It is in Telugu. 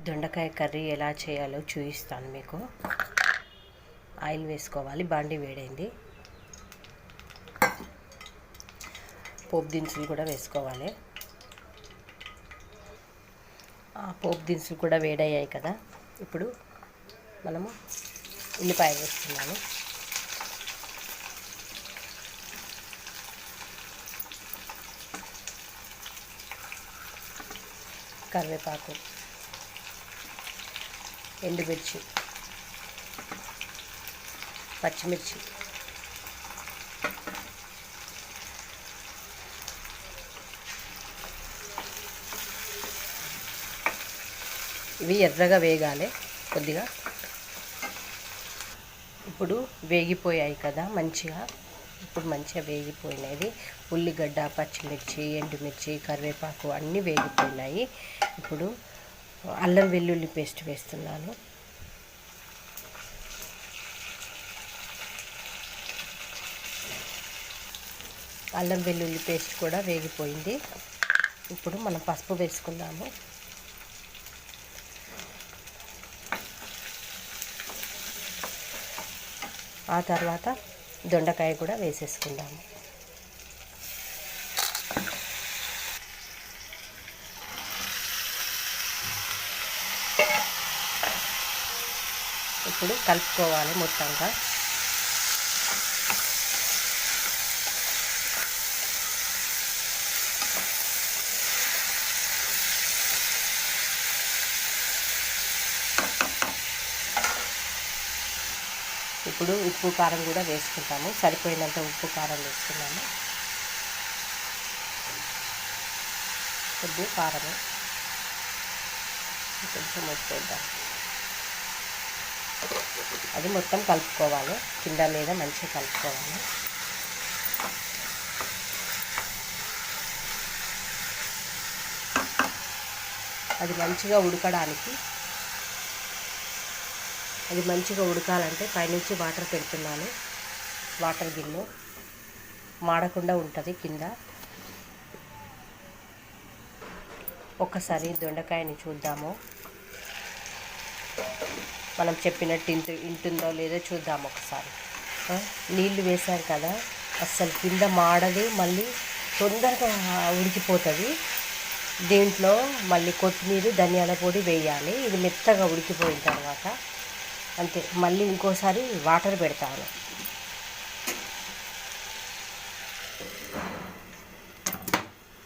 దొండకాయ కర్రీ ఎలా చేయాలో చూపిస్తాను మీకు. ఆయిల్ వేసుకోవాలి. బాండి వేడైంది. పోపు దినుసులు కూడా వేసుకోవాలి. పోపు దినుసులు కూడా వేడయ్యాయి కదా. ఇప్పుడు మనము ఉల్లిపాయ వేస్తున్నాము. కరివేపాకు, ఎండుమిర్చి, పచ్చిమిర్చి, ఇవి ఎర్రగా వేగాలి కొద్దిగా. ఇప్పుడు వేగిపోయాయి కదా మంచిగా. ఇప్పుడు మంచిగా వేగిపోయినది. ఉల్లిగడ్డ, పచ్చిమిర్చి, ఎండుమిర్చి, కరివేపాకు అన్నీ వేగిపోయినాయి. ఇప్పుడు అల్లం వెల్లుల్లి పేస్ట్ వేస్తున్నాను. అల్లం వెల్లుల్లి పేస్ట్ కూడా వేగిపోయింది. ఇప్పుడు మనం పసుపు వేసుకుందాము. ఆ తర్వాత దొండకాయ కూడా వేసేసుకుందాము. ఇప్పుడు కలుపుకోవాలి మొత్తంగా. ఇప్పుడు ఉప్పు కారం కూడా వేసుకుంటాము. సరిపోయినంత ఉప్పు కారం వేసుకున్నాము. కొద్దిగా కారము కొంచెం వేద్దాం. అది మొత్తం కలుపుకోవాలి. కింద మీద మంచిగా కలుపుకోవాలి. అది మంచిగా ఉడకాలంటే పైనుంచి వాటర్ పెడుతున్నాను. వాటర్ గిన్నె మాడకుండా ఉంటుంది కింద. ఒక్కసారి దొండకాయని చూద్దాము. మనం చెప్పినట్టు ఇంటుందో లేదో చూద్దాము ఒకసారి. నీళ్ళు వేసాం కదా, అస్సలు కింద మాడదు. మళ్ళీ తొందరగా ఉడికిపోతుంది. దీంట్లో మళ్ళీ కొత్తిమీర, ధనియాల పొడి వేయాలి. ఇది మెత్తగా ఉడికిపోయిన తర్వాత అంతే. మళ్ళీ ఇంకోసారి వాటర్ పెడతాను.